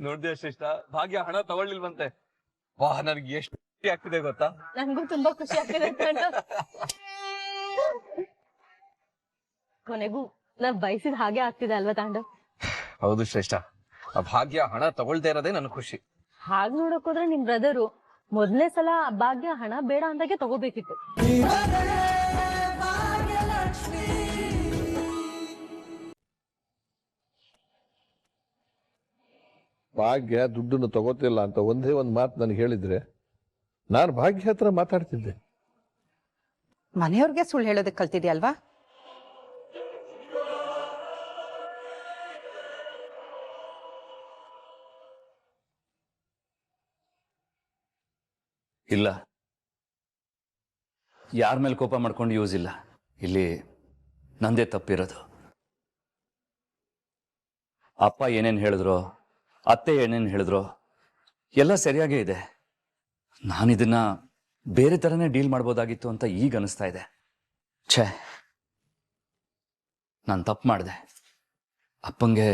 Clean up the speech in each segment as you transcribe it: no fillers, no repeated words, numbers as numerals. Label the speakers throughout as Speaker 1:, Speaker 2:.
Speaker 1: ನೋಡ್ದೆ ಶ್ರೇಷ್ಠ, ಭಾಗ್ಯ ಹಣ ತಗೊಳ್ಳಿಲ್ವಂತೆ. ವಾಹ್, ನನಗೆ ಎಷ್ಟು ಖುಷಿ ಆಗ್ತಿದೆ ಗೊತ್ತಾ?
Speaker 2: ನನ್ಗೂ ತುಂಬಾ ಖುಷಿ ಆಗ್ತಿದೆ ತಾಂಡವ್. ಕೊನೆಗೂ ನಾವ್ ಬಯಸಿದ ಹಾಗೆ ಆಗ್ತಿದೆ ಅಲ್ವಾ ತಾಂಡವ್?
Speaker 1: ಹೌದು ಶ್ರೇಷ್ಠ, ಆ ಭಾಗ್ಯ ಹಣ ತಗೊಳ್ದೇ ಇರೋದೇ ನನ್ ಖುಷಿ.
Speaker 2: ಹಾಗ್ ನೋಡಕ್ ಹೋದ್ರೆ ನಿಮ್ ಬ್ರದರು ಮೊದ್ಲೇ ಸಲ ಭಾಗ್ಯ ಹಣ ಬೇಡ ಅಂದಾಗೆ ತಗೋಬೇಕಿತ್ತು.
Speaker 3: ಭಾಗ್ಯ ದುಡ್ಡನ್ನು ತಗೋತಿಲ್ಲ ಅಂತ ಒಂದೇ ಒಂದು ಮಾತು ನನಗೆ ಹೇಳಿದ್ರೆ ನಾನು ಭಾಗ್ಯ ಹತ್ರ ಮಾತಾಡ್ತಿದ್ದೆ.
Speaker 4: ಮನೆಯವ್ರಿಗೆ ಸುಳ್ಳು ಹೇಳೋದಕ್ಕೆ ಕಲ್ತಿದ್ಯಲ್ವಾ?
Speaker 5: ಇಲ್ಲ, ಯಾರ ಮೇಲೆ ಕೋಪ ಮಾಡ್ಕೊಂಡು ಯೂಸ್ ಇಲ್ಲ. ಇಲ್ಲಿ ನಂದೇ ತಪ್ಪಿರೋದು. ಅಪ್ಪ ಏನೇನು ಹೇಳಿದ್ರು, ಅತ್ತೆ ಏನೇನು ಹೇಳಿದ್ರು ಎಲ್ಲ ಸರಿಯಾಗೇ ಇದೆ. ನಾನಿದನ್ನ ಬೇರೆ ಥರನೇ ಡೀಲ್ ಮಾಡ್ಬೋದಾಗಿತ್ತು ಅಂತ ಈಗ ಅನಿಸ್ತಾ ಇದೆ. ಛೇ, ನಾನು ತಪ್ಪು ಮಾಡಿದೆ. ಅಪ್ಪಂಗೆ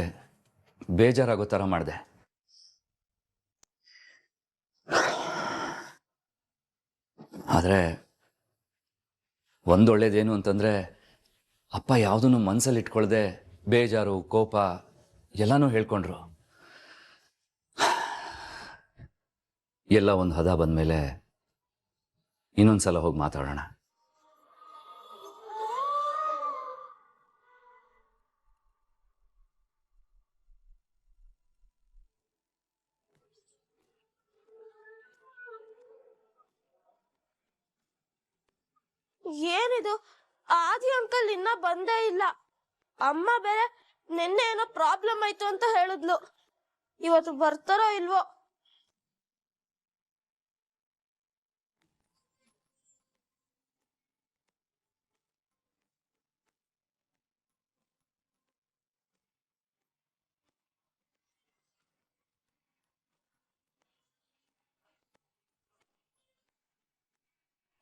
Speaker 5: ಬೇಜಾರಾಗೋ ಥರ ಮಾಡಿದೆ. ಆದರೆ ಒಂದೊಳ್ಳೇದೇನು ಅಂತಂದರೆ, ಅಪ್ಪ ಯಾವುದನ್ನು ಮನಸ್ಸಲ್ಲಿ ಇಟ್ಕೊಳ್ದೆ ಬೇಜಾರು, ಕೋಪ ಎಲ್ಲನೂ ಹೇಳ್ಕೊಂಡ್ರು. ಎಲ್ಲ ಒಂದು ಹದ ಬಂದಮೇಲೆ ಇನ್ನೊಂದ್ಸಲ ಹೋಗಿ ಮಾತಾಡೋಣ.
Speaker 6: ಏನಿದು, ಆದಿ ಅಂಕಲ್ ಇನ್ನ ಬಂದೇ ಇಲ್ಲ. ಅಮ್ಮ ಬೇರೆ ನಿನ್ನೆ ಏನೋ ಪ್ರಾಬ್ಲಮ್ ಆಯ್ತು ಅಂತ ಹೇಳಿದ್ಲು. ಇವತ್ತು ಬರ್ತಾರೋ ಇಲ್ವೋ?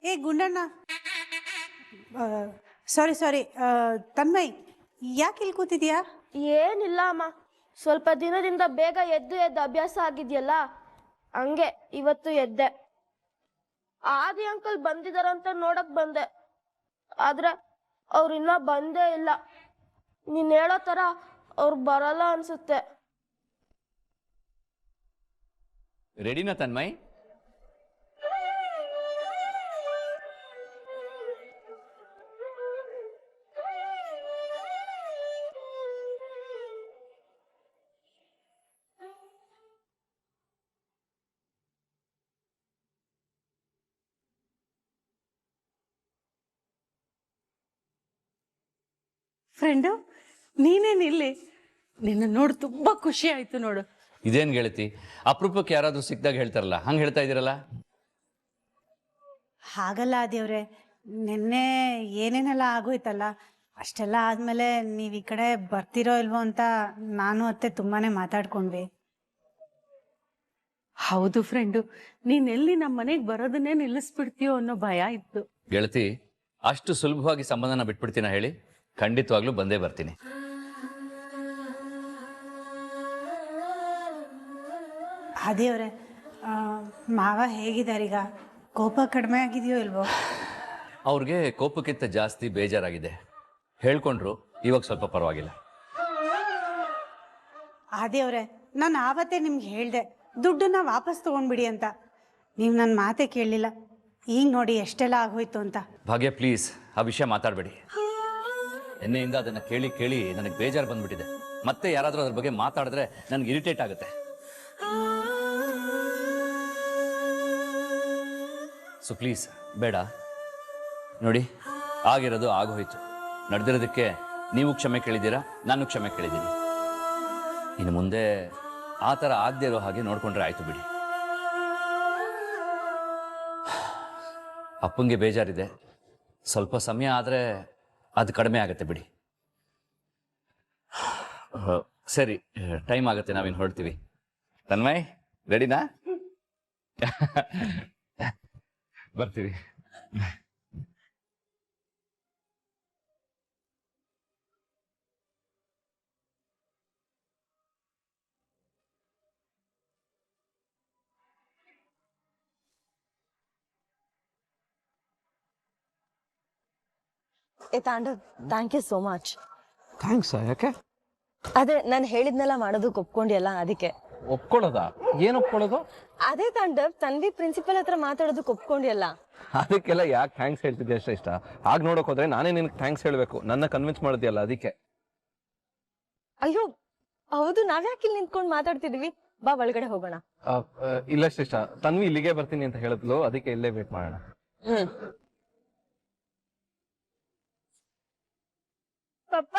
Speaker 4: ಏ ಗುಂಡಣ್ಣ, ಸಾರಿ ತನ್ಮಯ್, ಯಾಕೆ ಇಲ್ಲಿ ಕೂತಿದ್ಯಾ?
Speaker 6: ಏನಿಲ್ಲ ಅಮ್ಮ, ಸ್ವಲ್ಪ ದಿನದಿಂದ ಬೇಗ ಎದ್ದು ಅಭ್ಯಾಸ ಆಗಿದ್ಯಲ್ಲ, ಹಂಗೆ ಇವತ್ತು ಎದ್ದೆ. ಆದಿ ಅಂಕಲ್ ಬಂದಿದಾರಂತ ನೋಡಕ್ ಬಂದೆ, ಆದ್ರೆ ಅವ್ರು ಇನ್ನ ಬಂದೇ ಇಲ್ಲ. ನೀನ್ ಹೇಳೋ ತರ ಅವ್ರು ಬರಲ್ಲ ಅನ್ಸುತ್ತೆ.
Speaker 5: ರೆಡಿನಾ ತನ್ಮಯ್?
Speaker 4: ಫ್ರೆಂಡು, ನೀನೇನು ಇಲ್ಲಿ? ನಿನ್ನ ನೋಡು ತುಂಬಾ ಖುಷಿ ಆಯ್ತು ನೋಡು.
Speaker 5: ಇದೇನು ಗೆಳತಿ, ಅಪರೂಪಕ್ಕೆ ಯಾರಾದರೂ ಸಿಕ್ಕಿದಾಗ ಹೇಳ್ತಾರಲ್ಲ, ಹಂಗೆ ಹೇಳ್ತಾ ಇದ್ದೀರಲ್ಲ?
Speaker 4: ಹಾಗಲ್ಲ ದೇವ್ರೆ, ನಿನ್ನೆ ಏನೇನೆಲ್ಲ ಆಗೋಯ್ತಲ್ಲ, ಅಷ್ಟೆಲ್ಲ ಆದಮೇಲೆ ನೀವು ಈ ಕಡೆ ಬರ್ತಿರೋ ಇಲ್ವೋ ಅಂತ ನಾನು ಅತ್ತೆ ತುಂಬಾನೇ ಮಾತಾಡ್ಕೊಂಡ್ವಿ.
Speaker 7: ಹೌದು ಫ್ರೆಂಡು, ನೀನೆಲ್ಲಿ ನಮ್ಮ ಮನೆಗೆ ಬರೋದನ್ನೇ ನಿಲ್ಲಿಸ್ಬಿಡ್ತೀಯೋ ಅನ್ನೋ ಭಯ ಇತ್ತು.
Speaker 5: ಗೆಳತಿ, ಅಷ್ಟು ಸುಲಭವಾಗಿ ಸಂಬಂಧನ ಬಿಟ್ಬಿಡ್ತೀನ ಹೇಳಿ? ಖಂಡಿತವಾಗ್ಲೂ ಬಂದೇ ಬರ್ತೀನಿ.
Speaker 4: ಅದೇವ್ರೆ, ಮಾವ ಹೇಗಿದ್ದಾರೀಗ? ಕೋಪ ಕಡಿಮೆ ಆಗಿದೆಯೋ ಇಲ್ವೋ?
Speaker 5: ಅವ್ರಿಗೆ ಕೋಪಕ್ಕಿಂತ ಜಾಸ್ತಿ ಬೇಜಾರಾಗಿದೆ. ಹೇಳ್ಕೊಂಡ್ರು, ಇವಾಗ ಸ್ವಲ್ಪ ಪರವಾಗಿಲ್ಲ.
Speaker 4: ಅದೇವ್ರೆ, ನಾನು ಆವತ್ತೇ ನಿಮ್ಗೆ ಹೇಳ್ದೆ ದುಡ್ಡನ್ನ ವಾಪಸ್ ತಗೊಂಡ್ಬಿಡಿ ಅಂತ. ನೀವು ನನ್ನ ಮಾತೇ ಕೇಳಲಿಲ್ಲ. ಈಗ ನೋಡಿ ಎಷ್ಟೆಲ್ಲ ಆಗೋಯ್ತು ಅಂತ.
Speaker 5: ಭಾಗ್ಯ, ಪ್ಲೀಸ್ ಆ ವಿಷಯ ಮಾತಾಡಬೇಡಿ. ನಿನ್ನೆಯಿಂದ ಅದನ್ನು ಕೇಳಿ ಕೇಳಿ ನನಗೆ ಬೇಜಾರು ಬಂದ್ಬಿಟ್ಟಿದೆ. ಮತ್ತೆ ಯಾರಾದರೂ ಅದ್ರ ಬಗ್ಗೆ ಮಾತಾಡಿದ್ರೆ ನನಗೆ ಇರಿಟೇಟ್ ಆಗುತ್ತೆ. ಸೊ ಪ್ಲೀಸ್ ಬೇಡ. ನೋಡಿ, ಆಗಿರೋದು ಆಗೋಯ್ತು. ನಡೆದಿರೋದಕ್ಕೆ ನೀವು ಕ್ಷಮೆ ಕೇಳಿದ್ದೀರಾ, ನಾನು ಕ್ಷಮೆ ಕೇಳಿದ್ದೀನಿ. ಇನ್ನು ಮುಂದೆ ಆ ಥರ ಆಗದೆ ಇರೋ ಹಾಗೆ ನೋಡ್ಕೊಂಡ್ರೆ ಆಯ್ತು ಬಿಡಿ. ಅಪ್ಪಂಗೆ ಬೇಜಾರಿದೆ, ಸ್ವಲ್ಪ ಸಮಯ ಆದರೆ ಅದು ಕಡಿಮೆ ಆಗುತ್ತೆ ಬಿಡಿ. ಸರಿ, ಟೈಮ್ ಆಗುತ್ತೆ, ನಾವಿನ್ನು ಹೊರಡ್ತೀವಿ. ತನ್ಮಯ್, ರೆಡಿನಾ? ಬರ್ತೀವಿ.
Speaker 2: ಏ Tandav, thank you so much.
Speaker 1: Thanks. ಯಾಕೆ
Speaker 2: ಅದೇ ನಾನು ಹೇಳಿದ್ನೆಲ್ಲ ಮಾಡೋದಕ್ಕೆ ಒಪ್ಕೊಂಡಿಯಲ್ಲ, ಅದಕ್ಕೆ.
Speaker 1: ಒಪ್ಕೊಳ್ಳೋದಾ? ಏನ್ ಒಪ್ಕೊಳ್ಳೋದು?
Speaker 2: ಅದೇ ತಾಂಡವ್, ತನ್ವಿ ಪ್ರಿನ್ಸಿಪಲ್ ಹತ್ರ ಮಾತಾಡೋದಕ್ಕೆ ಒಪ್ಕೊಂಡಿಯಲ್ಲ.
Speaker 1: ಅದಕ್ಕೆಲ್ಲ ಯಾಕೆ ಥ್ಯಾಂಕ್ಸ್ ಹೇಳ್ತಿದ್ದೆ ಅಷ್ಟೇ ಇಷ್ಟ? ಆಗ ನೋಡಕ್ ಹೋದ್ರೆ ನಾನೇ ನಿನ್ಗೆ ಥ್ಯಾಂಕ್ಸ್ ಹೇಳ್ಬೇಕು, ನನ್ನ ಕನ್ವಿನ್ಸ್ ಮಾಡಿದ್ಯಲ್ಲ ಅದಕ್ಕೆ.
Speaker 2: ಅಯ್ಯೋ ಹೌದು, ನಾವ್ಯಾಕೆ ಇಲ್ಲಿ ನಿಂತ್ಕೊಂಡು ಮಾತಾಡ್ತಿದ್ವಿ? ಬಾ ಒಳಗಡೆ ಹೋಗೋಣ.
Speaker 1: ಇಲ್ಲ ಶ್ರೇಷ್ಠ, ತನ್ವಿ ಇಲ್ಲಿಗೆ ಬರ್ತೀನಿ ಅಂತ ಹೇಳಿದ್ಲು, ಅದಕ್ಕೆ ಇಲ್ಲೇ ವೇಟ್ ಮಾಡೋಣ.
Speaker 6: ಪಪ್ಪ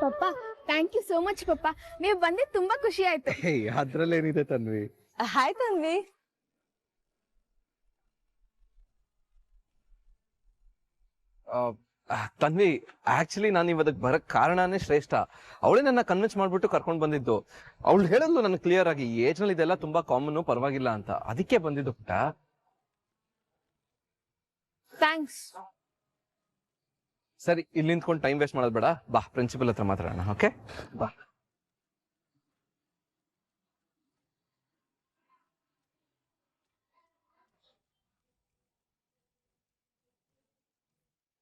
Speaker 6: ಪಪ್ಪ, ಥ್ಯಾಂಕ್ ಯು ಸೋ ಮಚ್ ಪಪ್ಪ. ನೀವು ಬಂದಿದ್ದು ತುಂಬಾ ಖುಷಿ ಆಯ್ತು.
Speaker 1: ಅದ್ರಲ್ಲೇನಿದೆ ತನ್ವಿ.
Speaker 2: ಹಾಯ್ ತನ್ವಿ.
Speaker 1: ತನ್ವಿ, ಆಕ್ಚುಲಿ ನಾನು ಇವತ್ತಕ್ಕೆ ಬರಕ್ ಕಾರಣನೇ ಶ್ರೇಷ್ಠ. ಅವಳೇ ನನ್ನ ಕನ್ವಿನ್ಸ್ ಮಾಡ್ಬಿಟ್ಟು ಕರ್ಕೊಂಡು ಬಂದಿದ್ದು. ಅವಳು ಹೇಳಿದ್ಲು ನನಗೆ ಕ್ಲಿಯರ್ ಆಗಿ, ಈ ಏಜ್ ನಲ್ಲಿ ಇದೆಲ್ಲ ತುಂಬಾ ಕಾಮನ್, ಪರವಾಗಿಲ್ಲ ಅಂತ. ಅದಕ್ಕೆ ಬಂದಿದ್ದು ಪುಟ್ಟ.
Speaker 6: ಥ್ಯಾಂಕ್ಸ್.
Speaker 1: ಸರಿ, ಇಲ್ಲಿ ನಿಂತ್ಕೊಂಡು ಟೈಮ್ ವೇಸ್ಟ್ ಮಾಡೋದು ಬೇಡ, ಬಾ ಪ್ರಿನ್ಸಿಪಲ್ ಹತ್ರ ಮಾತಾಡೋಣ. ಓಕೆ ಬಾ.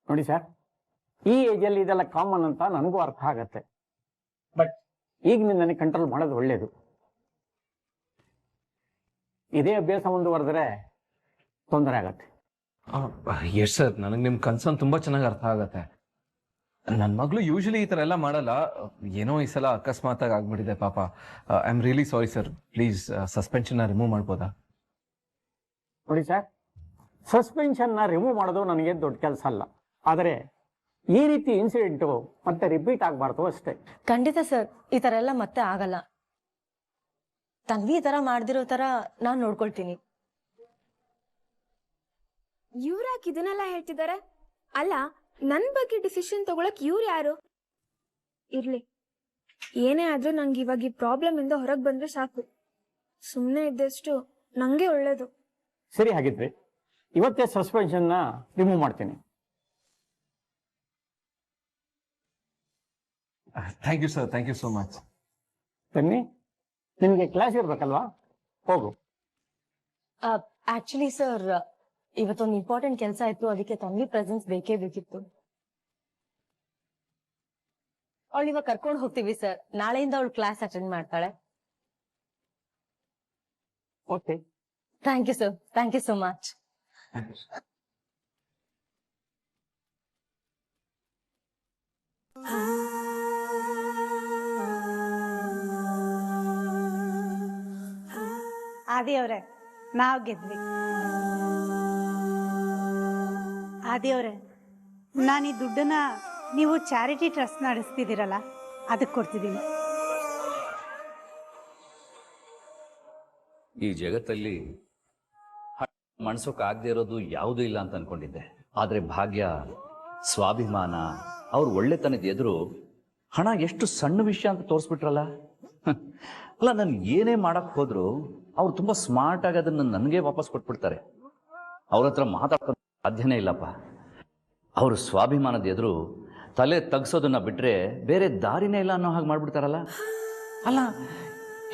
Speaker 8: ನೋಡಿ ಸರ್, ಈ ಏಜಲ್ಲಿ ಇದೆಲ್ಲ ಕಾಮನ್ ಅಂತ ನನಗೂ ಅರ್ಥ ಆಗತ್ತೆ. ಬಟ್ ಈಗ ನನಗೆ ಕಂಟ್ರೋಲ್ ಮಾಡೋದು ಒಳ್ಳೇದು. ಇದೇ ಅಭ್ಯಾಸ ಮುಂದುವರೆದ್ರೆ ತೊಂದರೆ ಆಗತ್ತೆ.
Speaker 1: ಎಸ್ ಸರ್, ನನಗೆ ನಿಮ್ ಕನ್ಸರ್ನ್ ತುಂಬಾ ಚೆನ್ನಾಗಿ ಅರ್ಥ ಆಗತ್ತೆ. ನನ್ನ ಮಗಳು ಯೂಶಲಿ ಈ ತರ ಎಲ್ಲ ಮಾಡಲ್ಲ, ಏನೋ ಈ ಸಲ ಅಕಸ್ಮಾತ್ ಆಗ್ಬಿಟ್ಟಿದೆ ಪಾಪ. I am really sorry sir. Please suspension remove ಮಾಡ್ಬೋದಾ?
Speaker 8: ನೋಡಿ ಸರ್, ಸಸ್ಪೆನ್ಷನ್ನ ರಿಮೂವ್ ಮಾಡೋದು ನನಗೆ ದೊಡ್ಡ ಕೆಲಸ ಅಲ್ಲ. ಆದರೆ ಈ ರೀತಿ ಇನ್ಸಿಡೆಂಟು ಮತ್ತೆ ರಿಪೀಟ್ ಆಗಬಾರ್ದು ಅಷ್ಟೇ.
Speaker 2: ಖಂಡಿತ ಸರ್, ಈ ತರ ಎಲ್ಲ ಮತ್ತೆ ಆಗಲ್ಲ. ತನ್ವಿ ಈ ತರ ಮಾಡ್ದಿರೋ ತರ ನಾನ್ ನೋಡ್ಕೊಳ್ತೀನಿ.
Speaker 6: ಇವ್ರ್ಯಾಕೆ ಇದನ್ನೆಲ್ಲ ಹೇಳ್ತಿದ್ದಾರೆ? ಅಲ್ಲ, ನನ್ ಬಗ್ಗೆ ಡಿಸಿಷನ್ ತಗೊಳಕ್ ಇವ್ರು ಯಾರು? ಇರ್ಲಿ, ಏನೇ ಆದ್ರೂ ನಂಗೆ ಇವಾಗ ಈ ಪ್ರಾಬ್ಲಮ್ ಇಂದ ಹೊರಗೆ ಬಂದ್ರೆ ಸಾಕು. ಸುಮ್ಮನೆ ಇದ್ದಷ್ಟು ನಂಗೆ ಒಳ್ಳೇದು.
Speaker 8: ಸರಿ, ಹಾಗಿದ್ರೆ ಇವತ್ತೇ ಸಸ್ಪೆನ್ಷನ್ನ ರಿಮೂವ್ ಮಾಡ್ತೀನಿ.
Speaker 1: Thank you sir, thank you so much.
Speaker 8: ಬನ್ನಿ, ನಿಮಗೆ ಕ್ಲಾಸ್ ಇರ್ಬೇಕಲ್ವಾ, ಹೋಗು.
Speaker 2: ಆಕ್ಚುಲಿ ಸರ್, ಇವತ್ತೊಂದು ಇಂಪಾರ್ಟೆಂಟ್ ಕೆಲಸ ಇತ್ತು, ಅದಕ್ಕೆ ತನ್ವಿ ಪ್ರೆಸೆನ್ಸ್ ಬೇಕೇ ಬೇಕಿತ್ತು. ಅವಳು ಇವಾಗ ಕರ್ಕೊಂಡು ಹೋಗ್ತೀವಿ ಸರ್. ನಾಳೆಯಿಂದ ಅವಳು ಕ್ಲಾಸ್ ಅಟೆಂಡ್ ಮಾಡ್ತಾಳೆ.
Speaker 8: Okay.
Speaker 2: Thank you sir, thank you so much.
Speaker 4: ಆದಿಯವ್ರೆ, ನಾವ್ ಗೆದ್ವಿ. ಆದಿಯವ್ರೆ, ನಾನು ಈ ದುಡ್ಡನ್ನ ನೀವು ಚಾರಿಟಿ ಟ್ರಸ್ಟ್ ನಡೆಸ್ತಿದ್ದೀರಲ್ಲ, ಅದಕ್ಕೆ ಕೊಡ್ತಿದ್ದೀನಿ.
Speaker 5: ಈ ಜಗತ್ತಲ್ಲಿ ಮನ್ಸೋಕ್ಕಾಗದೇ ಇರೋದು ಯಾವುದೂ ಇಲ್ಲ ಅಂತ ಅನ್ಕೊಂಡಿದ್ದೆ. ಆದರೆ ಭಾಗ್ಯ, ಸ್ವಾಭಿಮಾನ, ಅವ್ರ ಒಳ್ಳೆತನದ ಎದುರು ಹಣ ಎಷ್ಟು ಸಣ್ಣ ವಿಷಯ ಅಂತ ತೋರಿಸ್ಬಿಟ್ರಲ್ಲ. ಅಲ್ಲ, ನಾನು ಏನೇ ಮಾಡಕ್ ಹೋದ್ರು ಅವ್ರು ತುಂಬಾ ಸ್ಮಾರ್ಟ್ ಆಗಿ ಅದನ್ನ ನನಗೆ ವಾಪಸ್ ಕೊಟ್ಬಿಡ್ತಾರೆ. ಅವ್ರ ಹತ್ರ ಮಾತಾಡೋದು ಸಾಧ್ಯನೇ ಇಲ್ಲಪ್ಪ. ಅವರು ಸ್ವಾಭಿಮಾನದ ಎದುರು ತಲೆ ತಗ್ಸೋದನ್ನ ಬಿಟ್ರೆ ಬೇರೆ ದಾರಿನೇ ಇಲ್ಲ ಅನ್ನೋ ಹಾಗೆ ಮಾಡ್ಬಿಡ್ತಾರಲ್ಲ. ಅಲ್ಲ,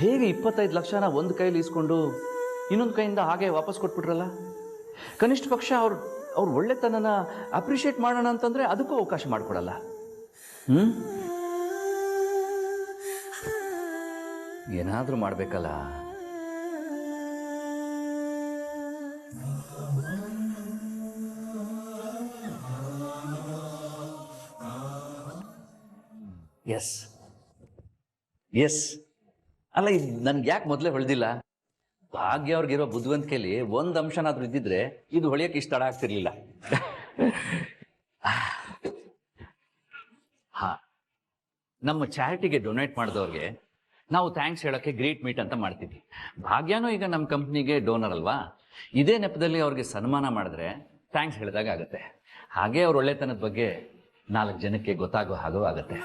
Speaker 5: ಹೇಗೆ 25 ಲಕ್ಷನ ಒಂದು ಕೈಲಿ ಇಸ್ಕೊಂಡು ಇನ್ನೊಂದು ಕೈಯಿಂದ ಹಾಗೆ ವಾಪಸ್ ಕೊಟ್ಬಿಟ್ರಲ್ಲ. ಕನಿಷ್ಠ ಪಕ್ಷ ಅವ್ರ ಒಳ್ಳೆತನನ ಅಪ್ರಿಷಿಯೇಟ್ ಮಾಡೋಣ ಅಂತಂದ್ರೆ ಅದಕ್ಕೂ ಅವಕಾಶ ಮಾಡಿಕೊಡಲ್ಲ. ಏನಾದ್ರೂ ಮಾಡ್ಬೇಕಲ್ಲ. ಎಸ್ ಎಸ್ ಅಲ್ಲ, ಇದು ನನ್ಗೆ ಯಾಕೆ ಮೊದಲೇ ಹೊಳೆದಿಲ್ಲ? ಭಾಗ್ಯ ಅವ್ರಿಗಿರೋ ಬುದ್ಧಿವಂತಿಕೆಯಲ್ಲಿ ಒಂದು ಅಂಶನಾದ್ರೂ ಇದ್ದಿದ್ರೆ ಇದು ಹೊಳೆಯಕ್ಕೆ ಇಷ್ಟ ತಡ ಆಗ್ತಿರ್ಲಿಲ್ಲ. ಹಾ, ನಮ್ಮ ಚಾರಿಟಿಗೆ ಡೊನೇಟ್ ಮಾಡಿದವ್ರಿಗೆ ನಾವು ಥ್ಯಾಂಕ್ಸ್ ಹೇಳೋಕ್ಕೆ ಗ್ರೀಟ್ ಮೀಟ್ ಅಂತ ಮಾಡ್ತೀವಿ. ಭಾಗ್ಯನೂ ಈಗ ನಮ್ಮ ಕಂಪ್ನಿಗೆ ಡೋನರ್ ಅಲ್ವಾ. ಇದೇ ನೆಪದಲ್ಲಿ ಅವ್ರಿಗೆ ಸನ್ಮಾನ ಮಾಡಿದ್ರೆ ಥ್ಯಾಂಕ್ಸ್ ಹೇಳಿದಾಗ ಆಗುತ್ತೆ. ಹಾಗೆ ಅವ್ರ ಒಳ್ಳೆತನದ ಬಗ್ಗೆ 4 ಜನಕ್ಕೆ ಗೊತ್ತಾಗೋ ಹಾಗೂ ಆಗುತ್ತೆ.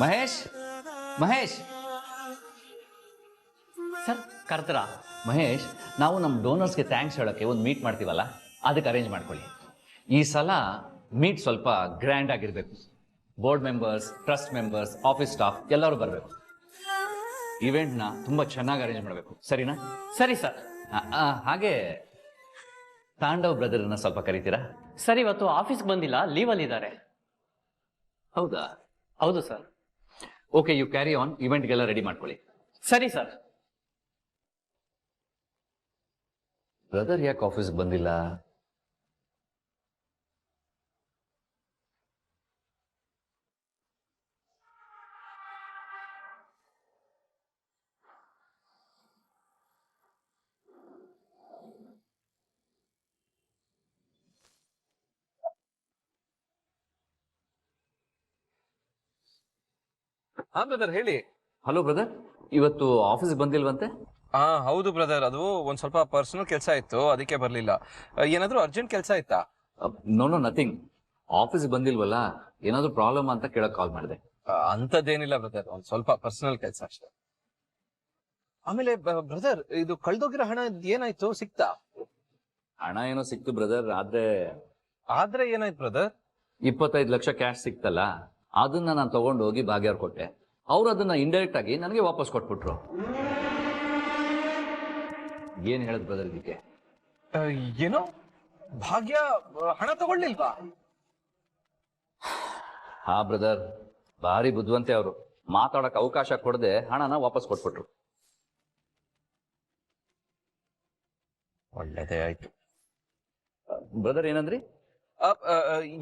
Speaker 5: ಮಹೇಶ್ ಮಹೇಶ್ ಸರ್ ಕರ್ತರ. ಮಹೇಶ್, ನಾವು ನಮ್ಮ ಡೋನರ್ಸ್ಗೆ ಥ್ಯಾಂಕ್ಸ್ ಹೇಳೋಕ್ಕೆ ಒಂದು ಮೀಟ್ ಮಾಡ್ತೀವಲ್ಲ, ಅದಕ್ಕೆ ಅರೇಂಜ್ ಮಾಡ್ಕೊಳ್ಳಿ. ಈ ಸಲ ಮೀಟ್ ಸ್ವಲ್ಪ ಗ್ರ್ಯಾಂಡ್ ಆಗಿರಬೇಕು. Board members, trust members, office staff ಎಲ್ಲರೂ ಬರಬೇಕು. ಇವೆಂಟ್ನ ತುಂಬ ಚೆನ್ನಾಗಿ ಅರೇಂಜ್ ಮಾಡಬೇಕು, ಸರಿನಾ?
Speaker 9: ಸರಿ ಸರ್.
Speaker 5: ಹಾಗೆ ತಾಂಡವ್ ಬ್ರದರ್ನ ಸ್ವಲ್ಪ ಕರಿತೀರಾ?
Speaker 9: ಸರ್ ಇವತ್ತು ಆಫೀಸ್ಗೆ ಬಂದಿಲ್ಲ, ಲೀವಲ್ಲಿ ಇದ್ದಾರೆ.
Speaker 5: ಹೌದಾ?
Speaker 9: ಹೌದು sir.
Speaker 5: Okay, you carry on. ಇವೆಂಟ್ಗೆಲ್ಲ ರೆಡಿ ಮಾಡ್ಕೊಳ್ಳಿ.
Speaker 9: ಸರಿ ಸರ್.
Speaker 5: ಬ್ರದರ್ ಯಾಕೆ ಆಫೀಸ್ಗೆ ಬಂದಿಲ್ಲ?
Speaker 1: ಹಾ ಬ್ರದರ್ ಹೇಳಿ.
Speaker 5: ಹಲೋ ಬ್ರದರ್, ಇವತ್ತು ಆಫೀಸ್ಗೆ ಬಂದಿಲ್ವಂತೆ?
Speaker 1: ಹಾ ಹೌದು ಬ್ರದರ್, ಅದು ಒಂದ್ ಸ್ವಲ್ಪ ಪರ್ಸನಲ್ ಕೆಲಸ ಇತ್ತು, ಅದಕ್ಕೆ ಬರ್ಲಿಲ್ಲ. ಏನಾದ್ರೂ ಅರ್ಜೆಂಟ್ ಕೆಲಸ ಇತ್ತಾ?
Speaker 5: No nothing. ಆಫೀಸ್ಗೆ ಬಂದಿಲ್ವಲ್ಲ, ಏನಾದ್ರೂ ಪ್ರಾಬ್ಲಮ್ ಅಂತ ಕೇಳಕ್ ಕಾಲ್ ಮಾಡಿದೆ.
Speaker 1: ಅಂತದ್ದೇನಿಲ್ಲ ಬ್ರದರ್, ಒಂದ್ ಸ್ವಲ್ಪ ಪರ್ಸನಲ್ ಕೆಲಸ ಅಷ್ಟೇ. ಆಮೇಲೆ ಬ್ರದರ್, ಇದು ಕಳ್ದೋಗಿರೋ ಹಣ ಏನಾಯ್ತು, ಸಿಕ್ತಾ?
Speaker 5: ಹಣ ಏನೋ ಸಿಕ್ತು ಬ್ರದರ್, ಆದ್ರೆ
Speaker 1: ಏನಾಯ್ತು ಬ್ರದರ್?
Speaker 5: 25 ಲಕ್ಷ ಕ್ಯಾಶ್ ಸಿಕ್ತಲ್ಲ, ಅದನ್ನ ನಾನು ತಗೊಂಡು ಹೋಗಿ ಭಾಗ್ಯವ್ರು ಕೊಟ್ಟೆ. ಅವ್ರು ಅದನ್ನ ಇಂಡೈರೆಕ್ಟ್ ಆಗಿ ನನಗೆ ವಾಪಸ್ ಕೊಟ್ಬಿಟ್ರು. ಏನ್ ಹೇಳದ್ ಬ್ರದರ್ ಇದಕ್ಕೆ?
Speaker 1: ಏನೋ ಭಾಗ್ಯ ಹಣ ತಗೊಳ್ಳಿಲ್ವಾ?
Speaker 5: ಹಾ ಬ್ರದರ್, ಭಾರಿ ಬುದ್ಧಿವಂತೆ ಅವರು. ಮಾತಾಡಕ್ ಅವಕಾಶ ಕೊಡದೆ ಹಣನ ವಾಪಸ್ ಕೊಟ್ಬಿಟ್ರು.
Speaker 1: ಒಳ್ಳೇದೇ ಆಯ್ತು.
Speaker 5: ಬ್ರದರ್ ಏನಂದ್ರಿ?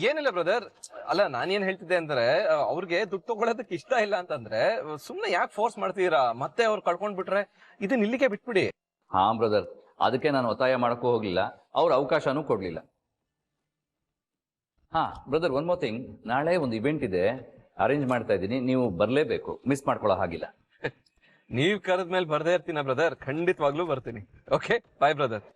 Speaker 1: ಏನಿಲ್ಲ ಬ್ರದರ್, ಅಲ್ಲ ನಾನೇನ್ ಹೇಳ್ತಿದ್ದೆ ಅಂದ್ರೆ, ಅವ್ರಿಗೆ ದುಡ್ಡು ತಗೊಳೋದಕ್ಕೆ ಇಷ್ಟ ಇಲ್ಲ ಅಂತಂದ್ರೆ ಸುಮ್ನೆ ಯಾಕೆ ಫೋರ್ಸ್ ಮಾಡ್ತೀರಾ? ಮತ್ತೆ ಅವ್ರು ಕಳ್ಕೊಂಡ್ ಬಿಟ್ರೆ ಇದನ್ನ ಇಲ್ಲಿಗೆ ಬಿಟ್ಬಿಡಿ.
Speaker 5: ಹಾ ಬ್ರದರ್, ಅದಕ್ಕೆ ನಾನು ಒತ್ತಾಯ ಮಾಡಕ್ಕೂ ಹೋಗ್ಲಿಲ್ಲ, ಅವ್ರ ಅವಕಾಶನೂ ಕೊಡ್ಲಿಲ್ಲ. ಹಾ ಬ್ರದರ್, ಒನ್ ಮೋರ್ ಥಿಂಗ್, ನಾಳೆ ಒಂದು ಇವೆಂಟ್ ಇದೆ, ಅರೇಂಜ್ ಮಾಡ್ತಾ ಇದ್ದೀನಿ, ನೀವು ಬರ್ಲೇಬೇಕು, ಮಿಸ್ ಮಾಡ್ಕೊಳ್ಳೋ ಹಾಗಿಲ್ಲ.
Speaker 1: ನೀವ್ ಕರೆದ್ಮೇಲೆ ಬರ್ದೇ ಇರ್ತೀನ ಬ್ರದರ್, ಖಂಡಿತವಾಗ್ಲೂ ಬರ್ತೀನಿ. ಓಕೆ, ಬಾಯ್ ಬ್ರದರ್.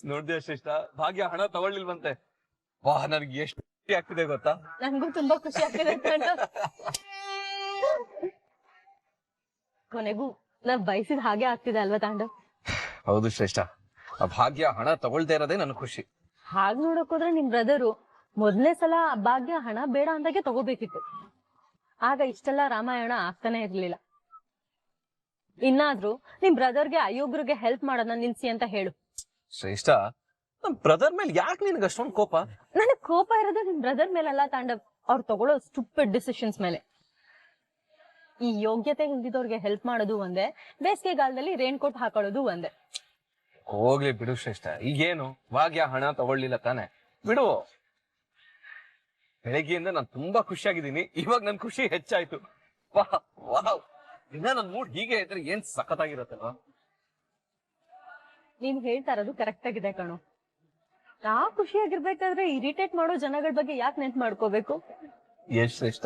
Speaker 1: ನೋಡ್ದೆ ಶ್ರೇಷ್ಠ, ಭಾಗ್ಯ ಹಣ ತಗೊಳ್ಳಿಲ್ವಂತೆ. ವಾಹ್, ನನಗೆ ಎಷ್ಟು ಖುಷಿ ಆಗ್ತಿದೆ ಗೊತ್ತಾ?
Speaker 2: ನನ್ಗೂ ತುಂಬಾ ಖುಷಿ ಆಗ್ತಿದೆ ತಾಂಡವ್. ಕೊನೆಗೂ ನಾವ್ ಬಯಸಿದ ಹಾಗೆ ಆಗ್ತಿದೆ ಅಲ್ವಾ ತಾಂಡವ್?
Speaker 1: ಹೌದು ಶ್ರೇಷ್ಠ, ಆ ಭಾಗ್ಯ ಹಣ ತಗೊಳ್ದೇ ಇರೋದೇ ನನ್ ಖುಷಿ.
Speaker 2: ಹಾಗ್ ನೋಡಕ್ ಹೋದ್ರೆ ನಿಮ್ ಬ್ರದರು ಮೊದ್ಲೇ ಸಲ ಭಾಗ್ಯ ಹಣ ಬೇಡ ಅಂದಾಗೆ ತಗೋಬೇಕಿತ್ತು. ಆಗ ಇಷ್ಟೆಲ್ಲ ರಾಮಾಯಣ ಆಗ್ತಾನೆ ಇರ್ಲಿಲ್ಲ. ಇನ್ನಾದ್ರೂ ನಿಮ್ ಬ್ರದರ್ಗೆ ಅಯೋಗ್ರಿಗೆ ಹೆಲ್ಪ್ ಮಾಡೋದನ್ನ ನಿಲ್ಸಿ ಅಂತ ಹೇಳು.
Speaker 1: ಶ್ರೇಷ್ಠ, ನಮ್ ಬ್ರದರ್ ಮೇಲೆ ಯಾಕೆ ನಿನ್ಗೆ ಅಷ್ಟೊಂದು ಕೋಪ?
Speaker 2: ನನಗ್ ಕೋಪ ಇರೋದು ನಿಮ್ ಬ್ರದರ್ ಮೇಲಲ್ಲ ತಾಂಡವ್, ಅವ್ರು ತಗೊಳ್ಳೋ ಸ್ಟುಪಿಡ್ ಡಿಸಿಷನ್ಸ್ ಮೇಲೆ. ಈ ಯೋಗ್ಯತೆ ಇಲ್ದಿದವ್ರಿಗೆ ಹೆಲ್ಪ್ ಮಾಡೋದು ಒಂದೇ, ಬೇಸಿಗೆಗಾಲದಲ್ಲಿ ರೇನ್ ಕೋಟ್ ಹಾಕೊಳ್ಳೋದು ಒಂದೇ.
Speaker 1: ಹೋಗ್ಲಿ ಬಿಡು ಶ್ರೇಷ್ಠ, ಈಗೇನು ಭಾಗ್ಯ ಹಣ ತಗೊಳ್ಳಿಲ್ಲ ತಾನೆ, ಬಿಡು. ಬೆಳಗ್ಗೆಯಿಂದ ನಾನು ತುಂಬಾ ಖುಷಿಯಾಗಿದ್ದೀನಿ, ಇವಾಗ ನನ್ ಖುಷಿ ಹೆಚ್ಚಾಯ್ತು. ವಾಹ್ ವಾಹ್, ಇನ್ನ ನನ್ ಮೂಡ್ ಹೀಗೆ ಇದ್ರೆ ಏನ್ ಸಖತ್ತಾಗಿರತ್ತಲ್ವಾ?
Speaker 2: ನೀನ್ ಹೇಳ್ತಾ ಇರೋದು ಕರೆಕ್ಟ್ ಆಗಿದೆ ಕಣು. ನಾ ಖುಷಿಯಾಗಿರ್ಬೇಕಾದ್ರೆ ಇರಿಟೇಟ್ ಮಾಡೋ ಜನಗಳ ಬಗ್ಗೆ ಯಾಕೆ ನೆನ್ಪು ಮಾಡ್ಕೋಬೇಕು?
Speaker 1: ಎಷ್ಟ್ ಶ್ರೇಷ್ಠ.